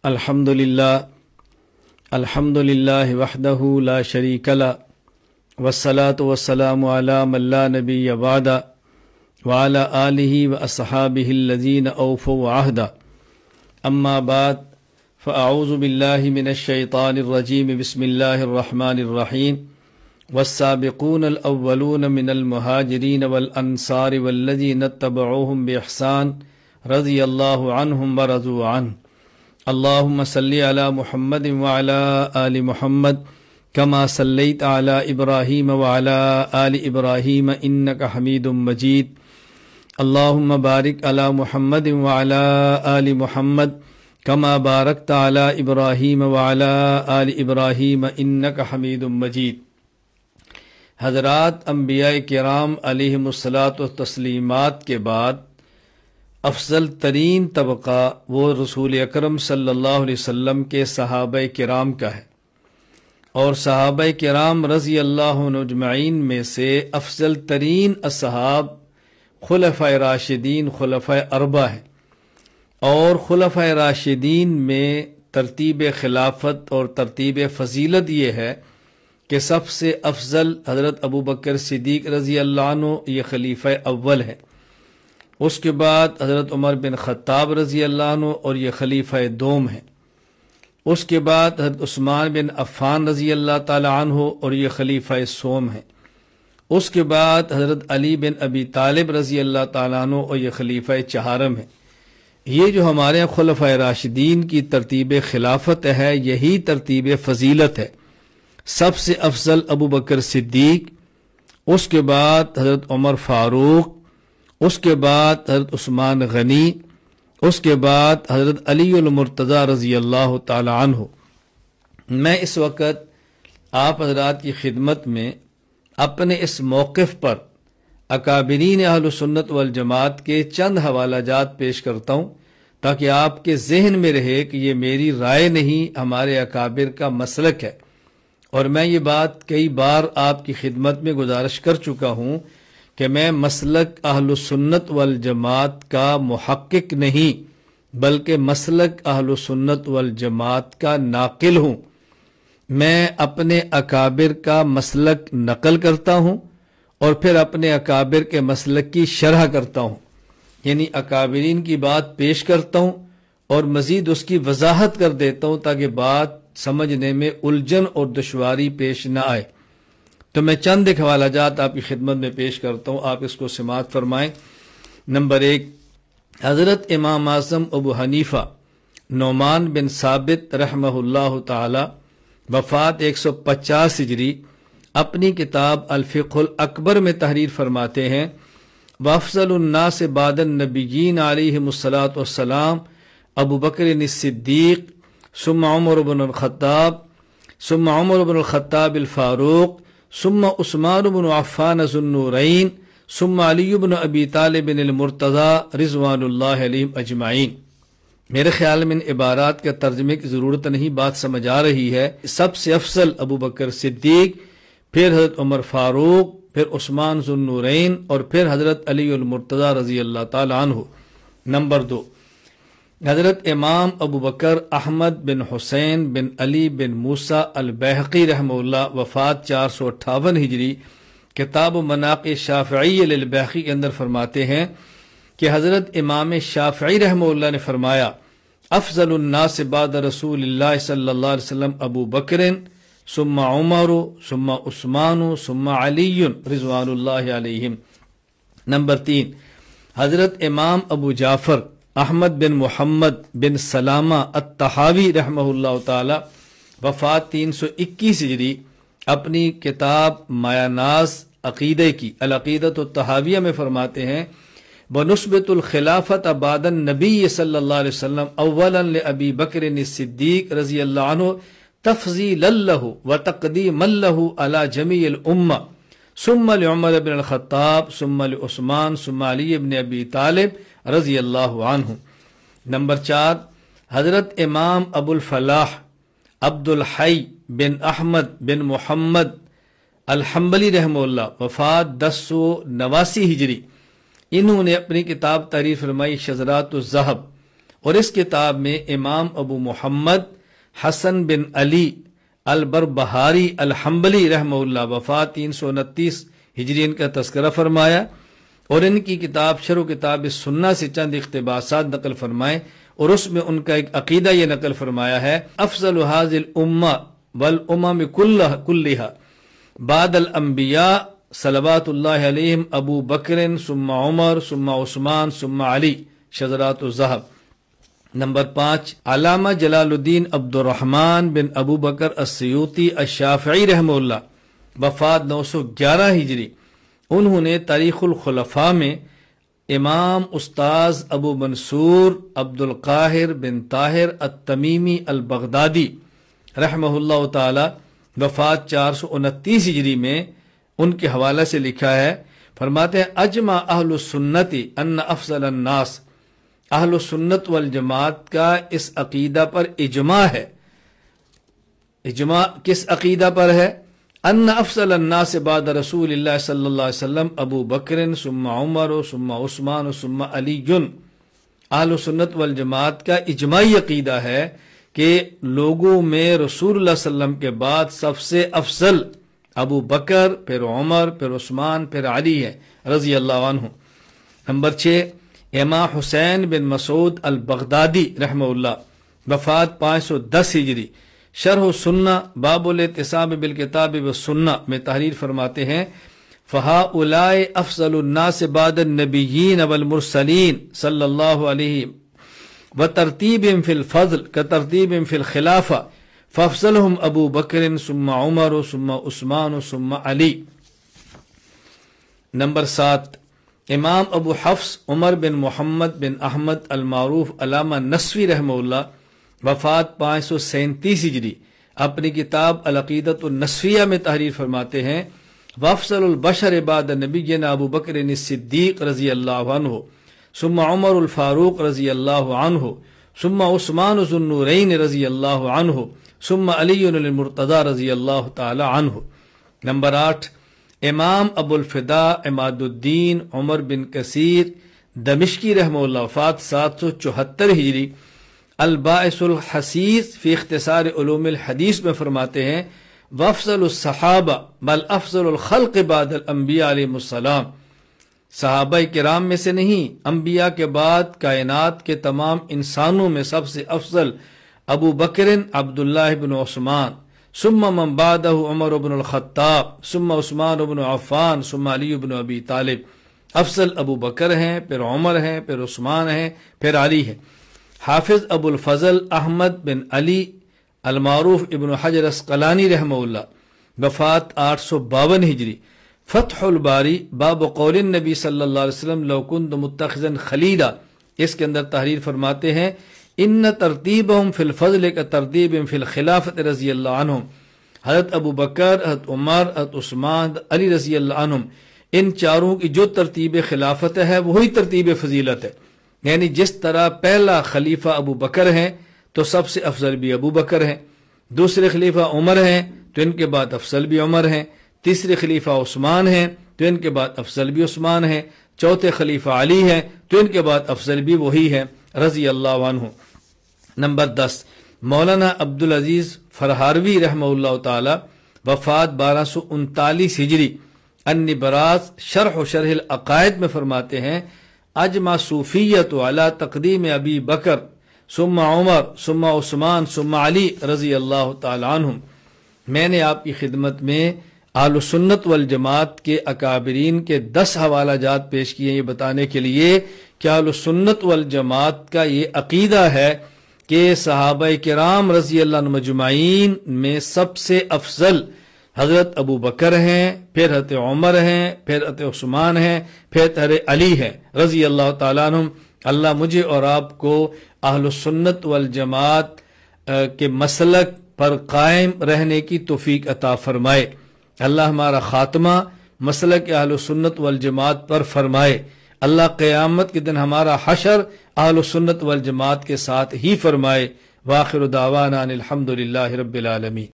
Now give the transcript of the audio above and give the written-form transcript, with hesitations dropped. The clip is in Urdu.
الحمدللہ وحدہ لا شریک لہ والصلاة والسلام علی من لا نبی بعدہ وعلی آلہ واصحابہ الذین اوفوا عہدہ اما بعد فاعوذ باللہ من الشیطان الرجیم بسم اللہ الرحمن الرحیم والسابقون الاولون من المہاجرین والانصار والذین اتبعوہم باحسان رضی اللہ عنہم ورضوا عنہ اللہم صلی علی محمد وعلی آل محمد کما صلیت علی ابراہیم وعلی آل ابراہیم انک حمید مجید اللہم بارک علی محمد وعلی آل محمد کما بارکت علی ابراہیم وعلی آل ابراہیم انک حمید مجید۔ حضرات انبیاء کرام علیہم الصلاۃ والتسلیمات کے بعد افضل ترین طبقہ وہ رسول اکرم صلی اللہ علیہ وسلم کے صحابہ کرام کا ہے، اور صحابہ کرام رضی اللہ عنہ اجمعین میں سے افضل ترین اصحاب خلفائے راشدین خلفائے اربعہ ہیں، اور خلفائے راشدین میں ترتیب خلافت اور ترتیب فضیلت یہ ہے کہ سب سے افضل حضرت ابوبکر صدیق رضی اللہ عنہ یہ خلیفہ اول ہے، اس کے بعد حضرت عمر بن خطاب رضی اللہ عنہ اور یہ خلیفہ دوم ہیں، اس کے بعد حضرت عثمان بن عفان رضی اللہ تعالی عنہ اور یہ خلیفہ سوم ہیں، اس کے بعد حضرت علی بن ابی طالب رضی اللہ تعالی عنہ اور یہ خلیفہ چہارم ہیں۔ یہ جو ہمارے خلفائے راشدین کی ترتیب خلافت ہے، یہی ترتیب فضیلت ہے۔ سب سے افضل ابوبکر صدیق، اس کے بعد حضرت عمر فاروق، اس کے بعد حضرت عثمان غنی، اس کے بعد حضرت علی المرتضی رضی اللہ تعالی عنہ۔ میں اس وقت آپ حضرات کی خدمت میں اپنے اس موقف پر اکابرین اہل سنت والجماعت کے چند حوالہ جات پیش کرتا ہوں، تاکہ آپ کے ذہن میں رہے کہ یہ میری رائے نہیں، ہمارے اکابر کا مسلک ہے۔ اور میں یہ بات کئی بار آپ کی خدمت میں گزارش کر چکا ہوں کہ میں مسلک اہل سنت والجماعت کا محقق نہیں، بلکہ مسلک اہل سنت والجماعت کا ناقل ہوں۔ میں اپنے اکابر کا مسلک نقل کرتا ہوں اور پھر اپنے اکابر کے مسلک کی شرح کرتا ہوں، یعنی اکابرین کی بات پیش کرتا ہوں اور مزید اس کی وضاحت کر دیتا ہوں تاکہ بات سمجھنے میں الجھن اور دشواری پیش نہ آئے۔ تو میں چند ایک حوالہ جات آپ کی خدمت میں پیش کرتا ہوں، آپ اس کو سماعت فرمائیں۔ نمبر 1، حضرت امام اعظم ابو حنیفہ نعمان بن ثابت رحمہ اللہ تعالی وفات 150 ہجری اپنی کتاب الفقہ الاکبر میں تحریر فرماتے ہیں، وافضل الناس بعد النبیین علیہم الصلاۃ والسلام ابو بکر الصدیق ثم عمر بن الخطاب ثم عمر بن الخطاب الفاروق ثم عثمان بن عفان ذو النورین ثم علی بن ابی طالب المرتضی رضوان اللہ علیہم اجمعین۔ میرے خیال میں ان عبارات کے ترجمے کی ضرورت نہیں، بات سمجھ آ رہی ہے۔ سب سے افضل ابو بکر صدیق، پھر حضرت عمر فاروق، پھر عثمان ذو النورین اور پھر حضرت علی المرتضی رضی اللہ تعالی عنہ۔ نمبر 2، حضرت امام ابو بکر احمد بن حسین بن علی بن موسیٰ البیہقی رحمہ اللہ وفات 458 ہجری کتاب مناقب شافعی للبیہقی کے اندر فرماتے ہیں کہ حضرت امام شافعی رحمہ اللہ نے فرمایا، افضل الناس بعد رسول اللہ صلی اللہ علیہ وسلم ابو بکر ثم عمر ثم عثمان ثم علی رضوان اللہ علیہم۔ نمبر 3، حضرت امام ابو جعفر احمد بن محمد بن سلامہ الطحاوی رحمہ اللہ تعالی وفات 321 ہجری اپنی کتاب مایاناز عقیدہ کی العقیدۃ الطحاویہ میں فرماتے ہیں، بنسبت الخلافت بعد النبی صلی اللہ علیہ وسلم اولا لابی بکر الصدیق رضی اللہ عنہ تفضیلا لہ وتقدیما لہ علی جمیع الامہ ثم لعمر بن الخطاب ثم لعثمان ثم علی بن ابی طالب رضی اللہ عنہ۔ نمبر 4، حضرت امام ابو الفلاح عبد الحی بن احمد بن محمد الحنبلی رحمہ اللہ وفات 1089 ہجری، انہوں نے اپنی کتاب تحریر فرمائی شذرات الذہب، اور اس کتاب میں امام ابو محمد حسن بن علی البربہاری الحنبلی رحمہ اللہ وفات 329 ہجری ان کا تذکرہ فرمایا، اور ان کی کتاب شرح کتاب السنہ سے چند اقتباسات نقل فرمائے، اور اس میں ان کا ایک عقیدہ یہ نقل فرمایا ہے: افضل هذه الامہ والامم کلها بعد الانبیاء صلوات اللہ علیہم ابو بکر ثم عمر ثم عثمان ثم علی شذرات الذہب۔ نمبر 5، علامہ جلال الدین عبد الرحمن بن ابو بکر السیوطی الشافعی رحمہ اللہ وفات 911 ہجری، انہوں نے تاریخ الخلفاء میں امام استاذ ابو منصور عبد القاہر بن طاہر التمیمی البغدادی رحمہ اللہ تعالی وفات 429 ہجری میں ان کے حوالے سے لکھا ہے، فرماتے ہیں: اجمع اہل السنت ان افضل الناس، اہل السنت والجماعت کا اس عقیدہ پر اجماع ہے۔ اجماع کس عقیدہ پر ہے؟ ان افضل الناس بعد رسول اللہ صلی اللہ علیہ وسلم ابو بکر ثم عمر ثم عثمان ثم علی۔ اہل سنت والجماعت کا اجماعی عقیدہ ہے کہ لوگوں میں رسول اللہ صلی اللہ علیہ وسلم کے بعد سب سے افضل ابو بکر، پھر عمر، پھر عثمان، پھر علی ہے رضی اللہ عنہ۔ نمبر 6، امام حسین بن مسعود البغدادی رحمہ اللہ وفات 510 ہجری، شرح السنہ باب الاعتصام بالکتاب والسنہ میں تحریر فرماتے ہیں: فہؤلاء افضل الناس بعد النبیین والمرسلین صلی اللہ علیہ وترتیبهم فی الفضل کترتیبهم فی الخلافہ فافضلهم ابو بکر ثم عمر ثم عثمان ثم علی۔ نمبر 7، امام ابو حفص عمر بن محمد بن احمد المعروف علامہ نسوی رحمہ اللہ وفات 537 ہجری، اپنی کتاب العقیدۃ النسویہ میں تحریر فرماتے ہیں: وافضل البشر بعد نبینا ابو بکر الصدیق رضی اللہ عنہ ثم عمر الفاروق رضی اللہ عنہ ثم عثمان ذو النورین رضی اللہ عنہ ثم علی المرتضی رضی اللہ تعالی عنہ۔ نمبر 8، امام ابو الفدا عماد الدین عمر بن کثیر دمشقی رحمہ اللہ وفات 774 ہجری، الباعث الحسیس فی اختصار علوم الحدیث میں فرماتے ہیں: وافضل الصحابہ بل افضل الخلق بعد الانبیاء علیہم السلام، صحابہ کرام میں سے نہیں، انبیاء کے بعد کائنات کے تمام انسانوں میں سب سے افضل ابو بکر عبداللہ بن عثمان، ثم من بعدہ عمر بن الخطاب، ثم عثمان بن عفان، ثم علی بن ابی طالب۔ افضل ابو بکر ہیں، پھر عمر ہیں، پھر عثمان ہیں، پھر علی ہے۔ حافظ ابو الفضل احمد بن علی المعروف ابن حجر اسقلانی رحمہ اللہ وفات 852 ہجری، فتح الباری باب قول النبی صلی اللہ علیہ وسلم لو کنت متخذا خلیلا، اس کے اندر تحریر فرماتے ہیں: ان ترتیبہم فی الفضل کا ترتیبہم فی الخلافت رضی اللہ عنہم، حضرت ابو بکر، حضرت عمر، حضرت عثمان، علی رضی اللہ عنہم، ان چاروں کی جو ترتیب خلافت ہے وہی ترتیب فضیلت ہے، یعنی جس طرح پہلا خلیفہ ابو بکر ہیں تو سب سے افضل بھی ابو بکر ہیں، دوسرے خلیفہ عمر ہیں تو ان کے بعد افضل بھی عمر ہیں، تیسرے خلیفہ عثمان ہیں تو ان کے بعد افضل بھی عثمان ہیں، چوتھے خلیفہ علی ہیں تو ان کے بعد افضل بھی وہی ہیں رضی اللہ عنہ۔ نمبر 10، مولانا عبدالعزیز فرہاروی رحمہ اللہ تعالی وفات 1239 ہجری، النبراس شرح العقائد میں فرماتے ہیں: اجمع صوفیت علی تقدیم ابی بکر ثم عمر ثم عثمان ثم علی رضی اللہ تعالی عنہم۔ میں نے آپ کی خدمت میں اہل سنت والجماعت کے اکابرین کے 10 حوالہ جات پیش کیے، یہ بتانے کے لیے کہ اہل سنت والجماعت کا یہ عقیدہ ہے کہ صحابہ کرام رضی اللہ عنہ مجمعین میں سب سے افضل حضرت ابو بکر ہیں، پھر حضرت عمر ہیں، پھر حضرت عثمان ہیں، پھر حضرت علی ہیں رضی اللہ تعالیٰ عنہم۔ اللہ مجھے اور آپ کو اہل سنت والجماعت کے مسلک پر قائم رہنے کی توفیق عطا فرمائے۔ اللہ ہمارا خاتمہ مسلک اہل سنت والجماعت پر فرمائے۔ اللہ قیامت کے دن ہمارا حشر اہل سنت والجماعت کے ساتھ ہی فرمائے۔ وآخر دعوانا الحمدللہ رب العالمین۔